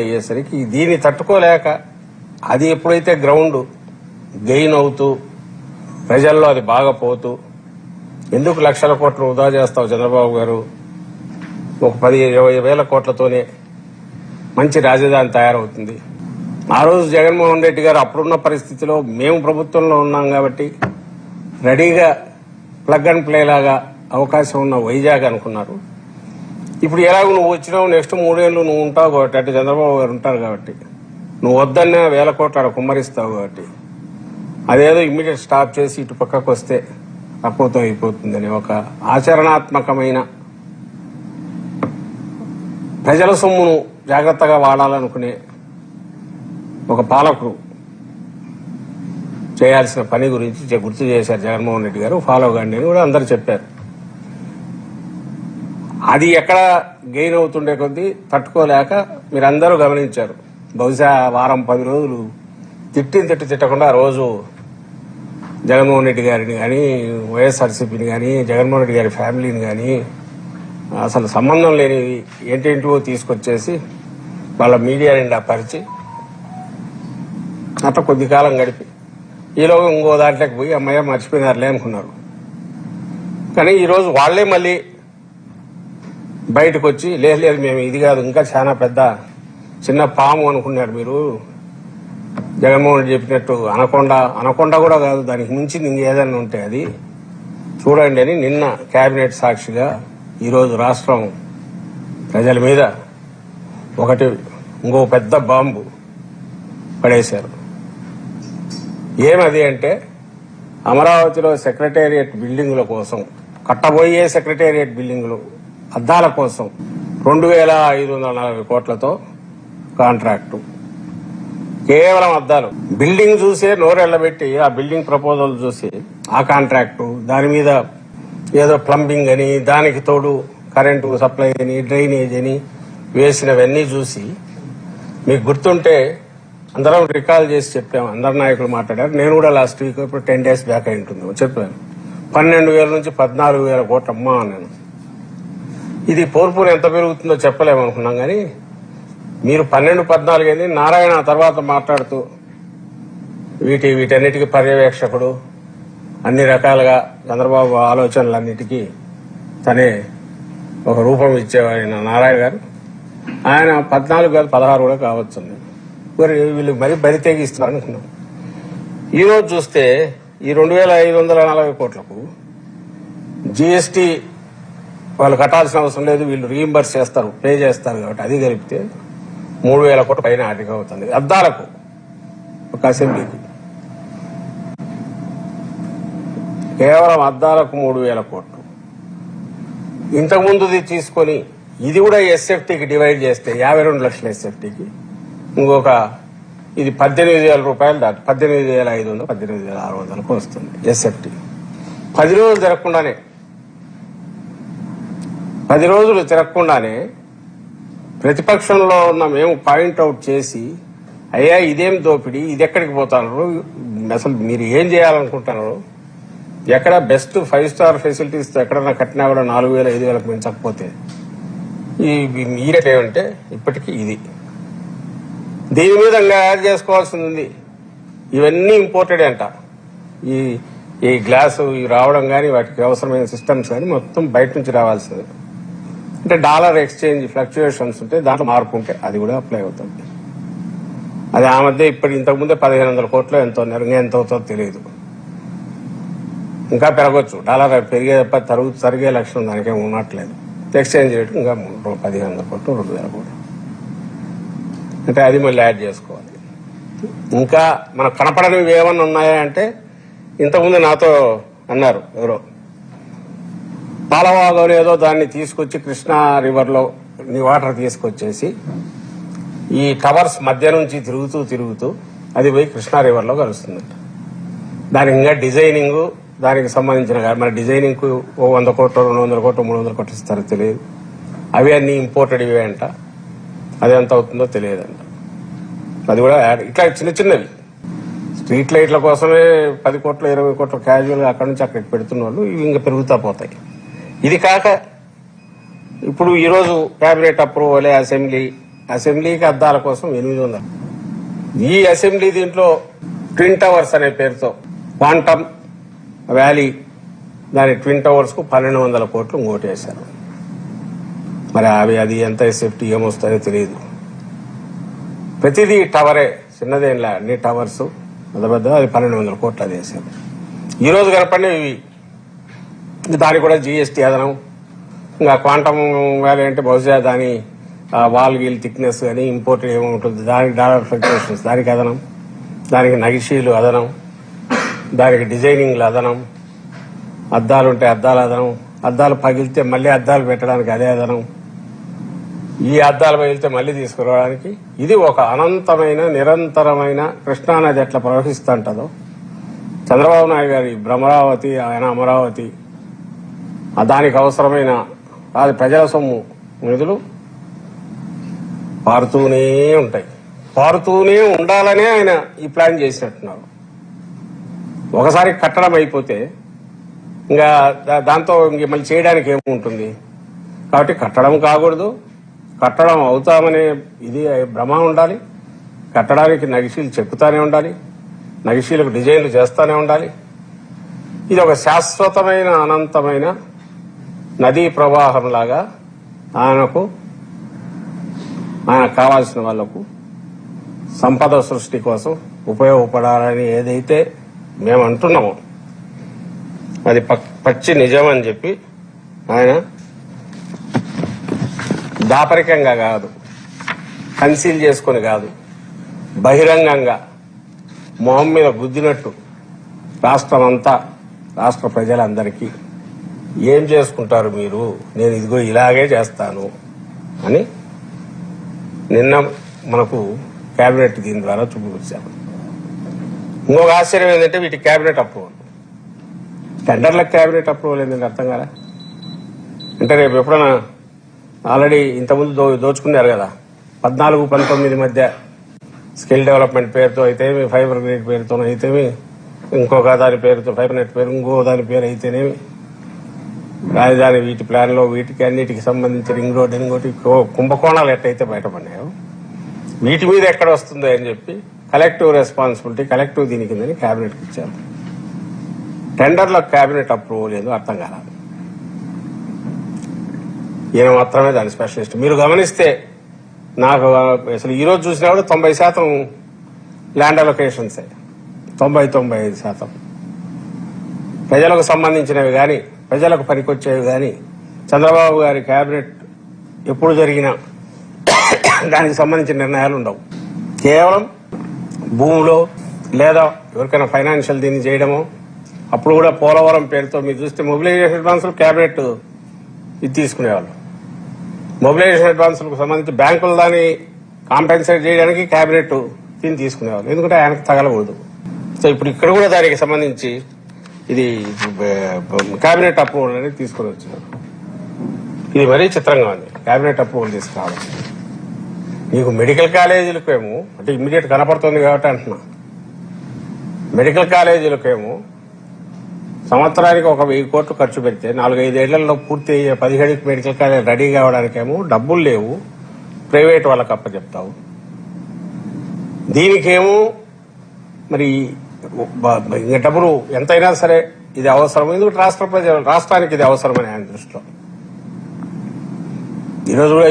అయ్యేసరికి దీన్ని తట్టుకోలేక అది ఎప్పుడైతే గ్రౌండ్ గెయిన్ అవుతూ ప్రజల్లో అది బాగా పోతూ ఎందుకు లక్షల కోట్లు వృధా చేస్తావు చంద్రబాబు గారు, ఒక 10-20 వేల కోట్లతోనే మంచి రాజధాని తయారవుతుంది. ఆ రోజు జగన్మోహన్ రెడ్డి గారు అప్పుడున్న పరిస్థితిలో మేము ప్రభుత్వంలో ఉన్నాం కాబట్టి రెడీగా ప్లగ్ అండ్ ప్లే లాగా అవకాశం ఉన్న వైజాగ్ అనుకున్నారు. ఇప్పుడు ఎలాగో నువ్వు వచ్చినావు, నెక్స్ట్ 3 ఏళ్ళు నువ్వు ఉంటావు కాబట్టి, అంటే చంద్రబాబు గారు ఉంటారు కాబట్టి నువ్వు వద్దన్న వేల కోట్ల ఆడ కుమ్మరిస్తావు కాబట్టి అదేదో ఇమ్మీడియట్ స్టాప్ చేసి ఇటు పక్కకు వస్తే అపోతం అయిపోతుందని ఒక ఆచరణాత్మకమైన ప్రజల సొమ్మును జాగ్రత్తగా వాడాలనుకునే ఒక పాలకుడు చేయాల్సిన పని గురించి గుర్తు చేశారు జగన్మోహన్ రెడ్డి గారు. ఫాలో కండి అని కూడా అందరూ చెప్పారు. అది ఎక్కడ గెయిన్ అవుతుండే కొద్దీ తట్టుకోలేక మీరందరూ గమనించారు. బహుశా వారం 10 రోజులు తిట్టకుండా రోజు జగన్మోహన్ రెడ్డి గారిని కానీ, వైఎస్ఆర్సీపీని కానీ, జగన్మోహన్ రెడ్డి గారి ఫ్యామిలీని కానీ అసలు సంబంధం లేనివి ఏంటేంటివో తీసుకొచ్చేసి వాళ్ళ మీడియా నిండా పరిచి అట్లా కొద్ది కాలం గడిపి ఈలోగా ఇంకో దాంట్లోకి పోయి అమ్మయ్య మర్చిపోయినారులే అనుకున్నారు. కానీ ఈరోజు వాళ్లే మళ్ళీ బయటకు వచ్చి లేదు మేము ఇది కాదు, ఇంకా చాలా పెద్ద చిన్న పాము అనుకున్నారు మీరు, జగన్మోహన్ రెడ్డి చెప్పినట్టు అనకొండ కూడా కాదు, దానికి మించి ఇంకేదన్నా ఉంటే అది చూడండి అని నిన్న కేబినెట్ సాక్షిగా ఈరోజు రాష్ట్రం ప్రజల మీద ఇంకో పెద్ద బాంబు పడేశారు. ఏమది అంటే అమరావతిలో సెక్రటేరియట్ బిల్డింగుల కోసం, కట్టబోయే సెక్రటేరియట్ బిల్డింగులు అద్దాల కోసం 2540 కోట్లతో కాంట్రాక్టు. కేవలం అద్దాలు, బిల్డింగ్ చూసే నోరెళ్లబెట్టి ఆ బిల్డింగ్ ప్రపోజల్ చూసి ఆ కాంట్రాక్టు, దాని మీద ఏదో ప్లంబింగ్ అని, దానికి తోడు కరెంటు సప్లై అని, డ్రైనేజ్ అని వేసినవన్నీ చూసి మీకు గుర్తుంటే అందరం రికాల్ చేసి చెప్పాము. అందరు నాయకులు మాట్లాడారు. నేను కూడా లాస్ట్ వీక్ ఇప్పుడు 10 days బ్యాక్ అయి ఉంటుంది చెప్పాను. 12,000 నుంచి 14,000 కోట్లు అమ్మా నేను. ఇది పోర్పుని ఎంత పెరుగుతుందో చెప్పలేమనుకున్నాం. కానీ మీరు 12-14 అయింది. నారాయణ తర్వాత మాట్లాడుతూ వీటన్నిటికీ పర్యవేక్షకుడు, అన్ని రకాలుగా చంద్రబాబు ఆలోచనలన్నిటికీ తనే ఒక రూపం ఇచ్చేవాడు నారాయణ గారు. ఆయన 14 కాదు 16 కూడా కావచ్చు. మరి వీళ్ళు మరీ బరి తెగిస్తారు అనుకున్నాం. ఈరోజు చూస్తే ఈ 2,540 కోట్లకు జీఎస్టీ వాళ్ళు కట్టాల్సిన అవసరం లేదు, వీళ్ళు రీయింబర్స్ చేస్తారు, పే చేస్తారు కాబట్టి అది కలిపితే 3,000 కోట్ల పైన ఆర్థిక అవుతుంది. అద్దాలకు ఒక అసెంబ్లీకి కేవలం అద్దాలకు 3,000 కోట్లు. ఇంతకుముందుది తీసుకొని ఇది కూడా ఎస్ఎఫ్టీకి డివైడ్ చేస్తే 52 లక్షల ఎస్ఎఫ్టీకి ఇంకొక ఇది 18,000 రూపాయలు దాటి 18,500 18,600కు వస్తుంది ఎస్ఎఫ్టీ. 10 రోజులు తిరగకుండానే ప్రతిపక్షంలో ఉన్న మేము పాయింట్అవుట్ చేసి అయ్యా ఇదేం దోపిడీ, ఇది ఎక్కడికి పోతున్నారు, అసలు మీరు ఏం చేయాలనుకుంటున్నారు, ఎక్కడ బెస్ట్ 5 స్టార్ ఫెసిలిటీస్ ఎక్కడన్నా కట్టినా కూడా 4,000-5,000కు మించకపోతే ఈ రేట్ ఏమంటే ఇప్పటికీ ఇది. దీని మీద యాడ్ చేసుకోవాల్సింది ఉంది. ఇవన్నీ ఇంపోర్టెడ్ అంట. ఈ గ్లాసు రావడం కానీ, వాటికి అవసరమైన సిస్టమ్స్ కానీ మొత్తం బయట నుంచి రావాల్సింది. అంటే డాలర్ ఎక్స్చేంజ్ ఫ్లక్చుయేషన్స్ ఉంటే దాంట్లో మార్పు ఉంటే అది కూడా అప్లై అవుతుంది. అది ఆ మధ్య ఇంతకుముందే 1,500 కోట్లు ఎంత ఉన్నారు, ఇంకా ఎంత అవుతుందో తెలియదు. ఇంకా పెరగొచ్చు. డాలర్ పెరిగే తప్ప తరిగే లక్షణం దానికేం ఉన్నట్లేదు. ఎక్స్చేంజ్ రేటు ఇంకా 1,500 కోట్లు 2,000 కోట్లు అంటే అది మళ్ళీ యాడ్ చేసుకోవాలి. ఇంకా మనకు కనపడనివి ఏమన్నా ఉన్నాయా అంటే ఇంతకుముందు నాతో అన్నారు ఎవరో, పాలవాగం ఏదో దాన్ని తీసుకొచ్చి కృష్ణా రివర్లో వాటర్ తీసుకొచ్చేసి ఈ టవర్స్ మధ్య నుంచి తిరుగుతూ అది పోయి కృష్ణా రివర్లో కలుస్తుందంట. దానికి ఇంకా డిజైనింగ్, దానికి సంబంధించిన మన డిజైనింగ్ కు 100 కోట్లు 200 కోట్లు 300 కోట్లు ఇస్తారో తెలియదు. అవి అన్ని ఇంపోర్టెడ్ ఇవే అంట. అది ఎంత అవుతుందో తెలియదంట. అది కూడా ఇట్లా చిన్నవి స్ట్రీట్ లైట్ల కోసమే 10 కోట్లు 20 కోట్లు క్యాజువల్గా అక్కడి నుంచి అక్కడికి పెడుతున్న వాళ్ళు ఇవి ఇంకా పెరుగుతా పోతాయి. ఇది కాక ఇప్పుడు ఈరోజు కేబినెట్ అప్రూవల్, అసెంబ్లీ అసెంబ్లీకి అద్దాల కోసం 800. ఈ అసెంబ్లీ దీంట్లో ట్విన్ టవర్స్ అనే పేరుతో క్వాంటమ్ వ్యాలీ దాని ట్విన్ టవర్స్ కు 1200 కోట్లు ఓటేశారు. మరి అది ఎంత సేఫ్టీ ఏమొస్తాయో తెలియదు. ప్రతిదీ టవరే, చిన్నదేంలా అన్ని టవర్స్ పెద్ద అది 1200 కోట్లు అది వేశారు. ఈ రోజు కనపడి దానికి కూడా జీఎస్టీ అదనం, ఇంకా క్వాంటమ్ వ్యాలీ అంటే బహుశా దాని వాల్ గీల్ థిక్నెస్ కానీ ఇంపోర్ట్ ఏముంటుంది దానికి డాలర్ ఫ్లక్చుయేషన్స్ దానికి అదనం, దానికి నగిషీలు అదనం, దానికి డిజైనింగ్లు అదనం, అద్దాలు ఉంటే అద్దాలు అదనం, అద్దాలు పగిలితే మళ్ళీ అద్దాలు పెట్టడానికి అదే అదనం, ఈ అద్దాలు పగిలితే మళ్ళీ తీసుకురావడానికి. ఇది ఒక అనంతమైన నిరంతరమైన కృష్ణానది ఎట్లా ప్రవహిస్తుంటదో చంద్రబాబు నాయుడు గారి భ్రమరావతి, ఆయన అమరావతి, దానికి అవసరమైన అది ప్రజల సొమ్ము నిధులు పారుతూనే ఉంటాయి. పారుతూనే ఉండాలనే ఆయన ఈ ప్లాన్ చేసినట్టున్నారు. ఒకసారి కట్టడం అయిపోతే ఇంకా దాంతో ఇంక మళ్ళీ చేయడానికి ఏముంటుంది. కాబట్టి కట్టడం కాకూడదు, కట్టడం అవుతామనే ఇది భ్రమ ఉండాలి. కట్టడానికి నగిషీలు చెక్కుతానే ఉండాలి, నగిషీలకు డిజైన్లు చేస్తానే ఉండాలి. ఇది ఒక శాశ్వతమైన అనంతమైన నదీ ప్రవాహం లాగా ఆయనకు కావాల్సిన వాళ్లకు సంపద సృష్టి కోసం ఉపయోగపడాలని ఏదైతే మేము అంటున్నామో అది పచ్చి నిజం అని చెప్పి ఆయన దాపరికంగా కాదు, కన్సీల్ చేసుకుని కాదు, బహిరంగంగా మొహం మీద గుద్దినట్టు రాష్ట్రం అంతా, రాష్ట్ర ప్రజలందరికీ ఏం చేసుకుంటారు మీరు, నేను ఇదిగో ఇలాగే చేస్తాను అని నిన్న మనకు కేబినెట్ దీని ద్వారా చూపించారు. ఇంకొక ఆశ్చర్యం ఏంటంటే వీటి కేబినెట్ అప్రూవల్, టెండర్లకు కేబినెట్ అప్రూవల్ ఏంటంటే అర్థం కదా. అంటే రేపు ఎప్పుడైనా ఆల్రెడీ ఇంతకుముందు దోచుకున్నారు కదా 14-19 మధ్య స్కిల్ డెవలప్మెంట్ పేరుతో అయితేమి, ఫైబర్ గ్రిడ్ పేరుతో అయితేమి, ఇంకొక దాని పేరుతో ఫైబర్ నెట్ పేరు, ఇంకో దాని పేరు అయితేనేమి, రాజధాని వీటి ప్లాన్ లో వీటికి అన్నిటికి సంబంధించి రింగ్ రోడ్ ఇంకోటి కుంభకోణాలు ఎట్టయితే బయటపడినాయో వీటి మీద ఎక్కడ వస్తుందో అని చెప్పి కలెక్టివ్ రెస్పాన్సిబిలిటీ, కలెక్టివ్ దీని కిందని కేబినెట్కి ఇచ్చారు. టెండర్లకు కేబినెట్ అప్రూవల్ లేదు అర్థం కాదు. ఈయన మాత్రమే దాని స్పెషలిస్ట్. మీరు గమనిస్తే నాకు అసలు ఈ రోజు చూసినా కూడా 90% ల్యాండ్ అలొకేషన్సే, 90-95% ప్రజలకు సంబంధించినవి కానీ, ప్రజలకు పనికొచ్చేవి కానీ చంద్రబాబు గారి కేబినెట్ ఎప్పుడు జరిగినా దానికి సంబంధించిన నిర్ణయాలు ఉండవు. కేవలం భూమిలో లేదా ఎవరికైనా ఫైనాన్షియల్ దీన్ని చేయడమో, అప్పుడు కూడా పోలవరం పేరుతో మీరు చూస్తే మొబిలైజేషన్ అడ్వాన్సులు కేబినెట్ ఇది తీసుకునేవాళ్ళు. మొబిలైజేషన్ అడ్వాన్సులకు సంబంధించి బ్యాంకులు దాన్ని కాంపెన్సేట్ చేయడానికి కేబినెట్ దీన్ని తీసుకునేవాళ్ళు, ఎందుకంటే ఆయనకు తగలకూడదు. సో ఇప్పుడు ఇక్కడ కూడా దానికి సంబంధించి ఇది కేబినెట్ అప్రూవల్ అనేది తీసుకుని వచ్చినారు. ఇది మరీ చిత్రంగా ఉంది, కేబినెట్ అప్రూవల్ తీసుకురావడం. నీకు మెడికల్ కాలేజీలకేమో అంటే ఇమ్మీడియట్ కనపడుతుంది కాబట్టి అంటున్నా, మెడికల్ కాలేజీలకేమో సంవత్సరానికి 1,000 కోట్లు ఖర్చు పెడితే 4-5 ఏళ్లలో పూర్తి అయ్యే 17 మెడికల్ కాలేజ్ రెడీ కావడానికేమో డబ్బులు లేవు, ప్రైవేట్ వాళ్ళకి అప్పచెప్తావు. దీనికేమో మరి ఇంకా డబ్బులు ఎంతైనా సరే ఇది అవసరం, ఎందుకంటే రాష్ట్రానికి ఇది అవసరమని ఆయన దృష్టిలో.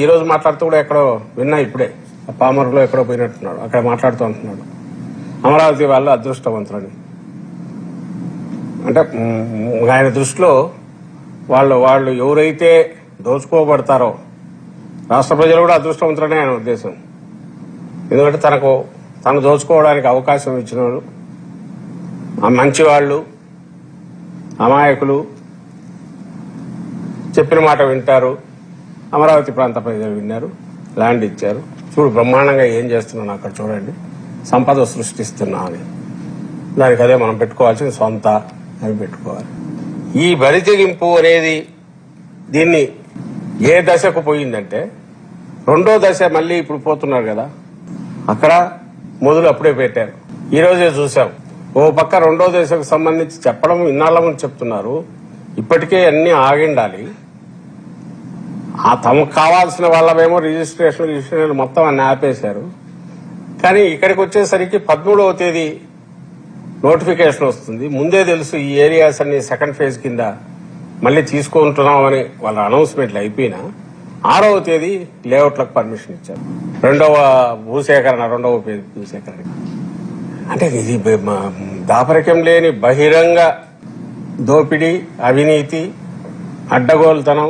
ఈ రోజు మాట్లాడుతూ కూడా ఎక్కడో విన్నా, ఇప్పుడే పామరులో ఎక్కడో పోయినట్టున్నాడు, అక్కడ మాట్లాడుతూ అంటున్నాడు అమరావతి వాళ్ళు అదృష్టవంతులని. అంటే ఆయన దృష్టిలో వాళ్ళు ఎవరైతే దోచుకోబడతారో రాష్ట్ర ప్రజలు కూడా అదృష్టవంతులనే ఆయన ఉద్దేశం. ఎందుకంటే తను దోచుకోవడానికి అవకాశం ఇచ్చిన వాళ్ళు మంచివాళ్ళు, అమాయకులు, చెప్పిన మాట వింటారు. అమరావతి ప్రాంత ప్రజలు విన్నారు, ల్యాండ్ ఇచ్చారు. చూడు బ్రహ్మాండంగా ఏం చేస్తున్నాను అక్కడ చూడండి, సంపద సృష్టిస్తున్నా అని. దానికి అదే మనం పెట్టుకోవాల్సింది సొంత అని పెట్టుకోవాలి. ఈ బరి తెగింపు అనేది దీన్ని ఏ దశకు పోయిందంటే రెండో దశ మళ్ళీ ఇప్పుడు పోతున్నారు కదా, అక్కడ మొదలు అప్పుడే పెట్టారు. ఈ రోజే చూసాం. ఓ పక్క రెండో దశకు సంబంధించి చెప్పడం ఇన్నాళ్ళ ముందు చెప్తున్నారు, ఇప్పటికే అన్ని ఆగిండాలి. తమకు కావాల్సిన వాళ్ళమేమో రిజిస్ట్రేషన్ మొత్తం అన్ని ఆపేశారు. కానీ ఇక్కడికి వచ్చేసరికి 13వ తేదీ నోటిఫికేషన్ వస్తుంది. ముందే తెలుసు ఈ ఏరియాస్ అన్ని సెకండ్ ఫేజ్ కింద మళ్ళీ తీసుకుంటున్నామని వాళ్ళ అనౌన్స్మెంట్లు అయిపోయినా 6వ తేదీ లేఅవుట్లకు పర్మిషన్ ఇచ్చారు. రెండవ ఫేజ్ భూసేకరణ. అంటే ఇది దాపరికం లేని బహిరంగ దోపిడీ, అవినీతి, అడ్డగోలుతనం.